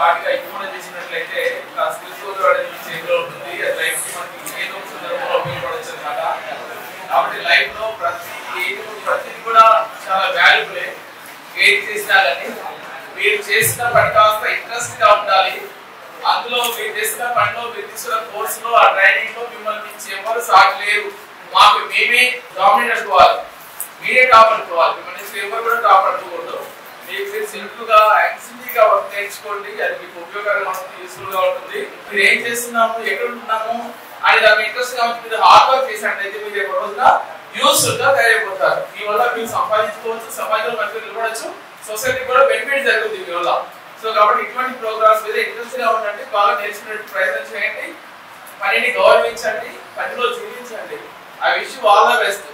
పాటుగా ఇంప్రూవ్ చేసినట్లయితే ఆ స్కిల్స్ చేతిలో ఉంటుంది. లైఫ్ మనకి ఏదో సందర్భంలో ఉపయోగపడవచ్చు అనమాట. కాబట్టి లైఫ్ లో ప్రతిది కూడా చాలా వాల్యుబులే. ఏది చేసినా కానీ మీరు చేసిన పని కాస్త ఇంట్రెస్ట్ గా ఉండాలి. అందులో మీరు చేసిన పనిలో మీరు తీసుకున్న కోర్సులో ఆ ట్రైనింగ్ లో మిమ్మల్ని మించి ఎవరు సాగలేరు. మాకు మేమే డామినేట్ అనుకోవాలి, మీరే టాప్ అనుకోవాలి. మిమ్మల్ని ఎవరు కూడా టాప్ అనుకోకూడదు. మీకు మీరు సింపుల్ గా యాక్సిడీగా వర్క్ నేర్చుకోండి. అది మీకు ఉపయోగకరంగా ఉంటుంది, యూస్ఫుల్ గా ఉంటుంది. మీరు ఏం చేస్తున్నాము, ఎక్కడ ఉంటున్నాము అని దానికి ఇంట్రెస్ట్ గా ఉంటుంది. హార్డ్ వర్క్ చేసినట్లయితే మీరు ఎక్కడ రోజున యూస్ఫుల్ గా తయారైపోతారు. మీ వల్ల మీరు సంపాదించుకోవచ్చు, సమాజంలో మంచిగా నిలబడచ్చు, సొసైటీ కూడా బెనిఫిట్ జరుగుతుంది మీ వల్ల. సో కాబట్టి ఇటువంటి ప్రోగ్రామ్స్ మీద ఇంట్రెస్ట్ గా ఉండండి, బాగా నేర్చుకునే ప్రయత్నం చేయండి, పనిని గౌరవించండి, పనిలో జీవించండి. I wish you all the best.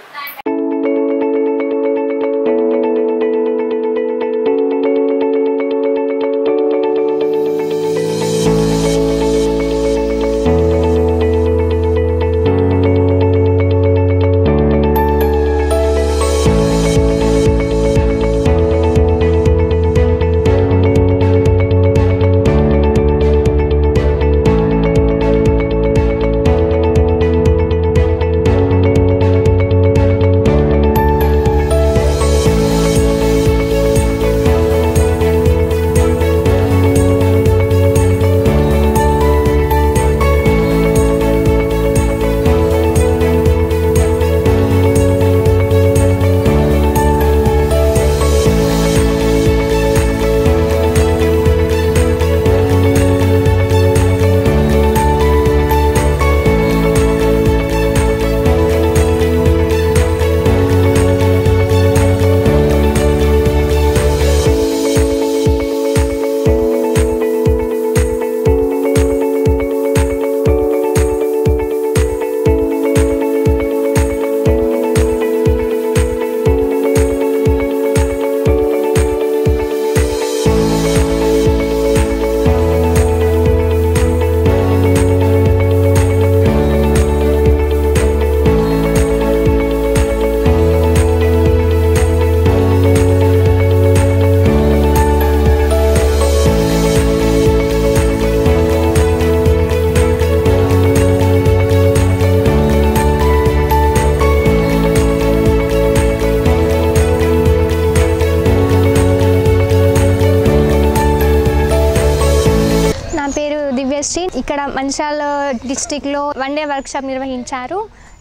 ఇక్కడ మంచిర్యాల డిస్ట్రిక్ట్లో వన్ డే వర్క్షాప్ నిర్వహించారు.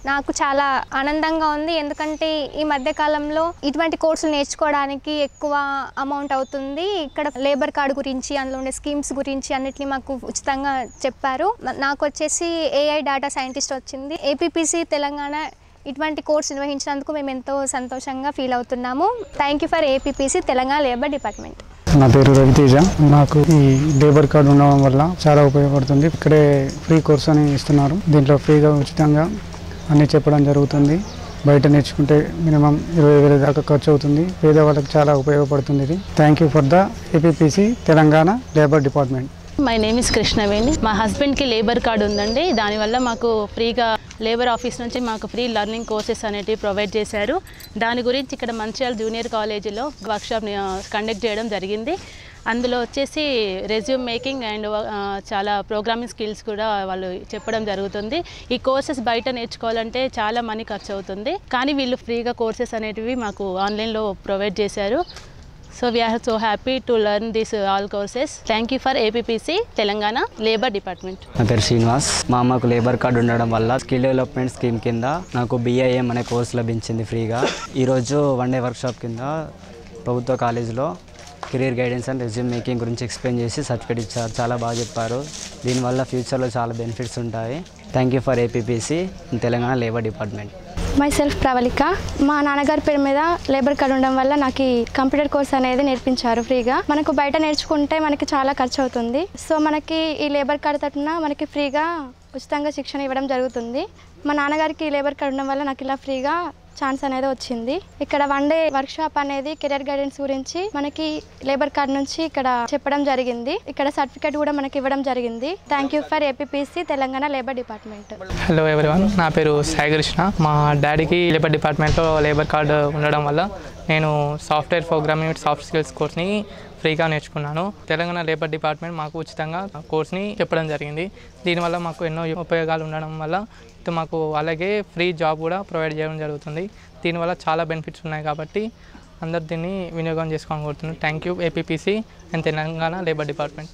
నాకు చాలా ఆనందంగా ఉంది, ఎందుకంటే ఈ మధ్యకాలంలో ఇటువంటి కోర్సులు నేర్చుకోవడానికి ఎక్కువ అమౌంట్ అవుతుంది. ఇక్కడ లేబర్ కార్డు గురించి, అందులో ఉండే స్కీమ్స్ గురించి అన్నిటినీ మాకు ఉచితంగా చెప్పారు. నాకు వచ్చేసి AI డేటా సైంటిస్ట్ వచ్చింది. APPC తెలంగాణ ఇటువంటి కోర్సు నిర్వహించినందుకు మేము ఎంతో సంతోషంగా ఫీల్ అవుతున్నాము. Thank you for APPC Telangana labour department. నా పేరు రవితేజ. నాకు ఈ లేబర్ కార్డు ఉండడం వల్ల చాలా ఉపయోగపడుతుంది. ఇక్కడే ఫ్రీ కోర్స్ అని ఇస్తున్నారు. దీంట్లో ఫ్రీగా ఉచితంగా అన్నీ చెప్పడం జరుగుతుంది. బయట నేర్చుకుంటే మినిమం 20,000 దాకా ఖర్చు అవుతుంది. పేదవాళ్ళకి చాలా ఉపయోగపడుతుంది ఇది. Thank you for the APPC Telangana labour department. My name is Krishnaveni. మా హస్బెండ్కి లేబర్ కార్డు ఉందండి. దానివల్ల మాకు ఫ్రీగా లేబర్ ఆఫీస్ నుంచి మాకు ఫ్రీ లర్నింగ్ కోర్సెస్ అనేటివి ప్రొవైడ్ చేశారు. దాని గురించి ఇక్కడ మంచిర్యాల జూనియర్ కాలేజీలో వర్క్షాప్ని కండక్ట్ చేయడం జరిగింది. అందులో వచ్చేసి రెజ్యూమ్ మేకింగ్ అండ్ చాలా ప్రోగ్రామింగ్ స్కిల్స్ కూడా వాళ్ళు చెప్పడం జరుగుతుంది. ఈ కోర్సెస్ బయట నేర్చుకోవాలంటే చాలా మనీ ఖర్చు అవుతుంది, కానీ వీళ్ళు ఫ్రీగా కోర్సెస్ అనేటివి మాకు ఆన్లైన్లో ప్రొవైడ్ చేశారు. So we are so happy to learn this all courses. Thank you for APPC Telangana Labor Department. నా పేరు శ్రీనివాస్. మా అమ్మకు లేబర్ కార్డు ఉండడం వల్ల స్కిల్ డెవలప్మెంట్ స్కీమ్ కింద నాకు BIM అనే కోర్సు లభించింది ఫ్రీగా. ఈరోజు వన్ డే వర్క్షాప్ కింద ప్రభుత్వ కాలేజీలో career guidance and resume making గురించి ఎక్స్ప్లెయిన్ చేసి సర్టిఫికేట్ ఇచ్చారు. చాలా బాగా చెప్పారు. దీనివల్ల ఫ్యూచర్లో చాలా బెనిఫిట్స్ ఉంటాయి. Thank you for APPC Telangana labour department. Myself Pravalika. మా నాన్నగారి పేరు మీద లేబర్ కార్డు ఉండడం వల్ల నాకు ఈ కంప్యూటర్ కోర్స్ అనేది నేర్పించారు ఫ్రీగా. మనకు బయట నేర్చుకుంటే మనకి చాలా ఖర్చు అవుతుంది. సో మనకి ఈ లేబర్ కార్డు తరఫున మనకి ఫ్రీగా ఉచితంగా శిక్షణ ఇవ్వడం జరుగుతుంది. మా నాన్నగారికి ఈ లేబర్ కార్డు ఉండడం వల్ల నాకు ఇలా ఫ్రీగా ఛాన్స్ అనేది వచ్చింది. ఇక్కడ వన్ డే వర్క్ షాప్ అనేది కెరియర్ గైడెన్స్ గురించి మనకి లేబర్ కార్డ్ నుంచి ఇక్కడ చెప్పడం జరిగింది. ఇక్కడ సర్టిఫికేట్ కూడా మనకి ఇవ్వడం జరిగింది. Thank you for APPC Telangana labour department. Hello everyone, నా పేరు సాయి కృష్ణ. మా డాడీకి లేబర్ డిపార్ట్మెంట్లో లేబర్ కార్డు ఉండడం వల్ల నేను సాఫ్ట్వేర్ ప్రోగ్రామింగ్ సాఫ్ట్ స్కిల్స్ కోర్స్ని ఫ్రీగా నేర్చుకున్నాను. తెలంగాణ లేబర్ డిపార్ట్మెంట్ మాకు ఉచితంగా కోర్స్ని చెప్పడం జరిగింది. దీనివల్ల మాకు ఎన్నో ఉపయోగాలు ఉండడం వల్ల మాకు అలాగే ఫ్రీ జాబ్ కూడా ప్రొవైడ్ చేయడం జరుగుతుంది. దీనివల్ల చాలా బెనిఫిట్స్ ఉన్నాయి కాబట్టి అందరు దీన్ని వినియోగం చేసుకోవాలని కోరుతున్నాను. Thank you APPC and Telangana labour department.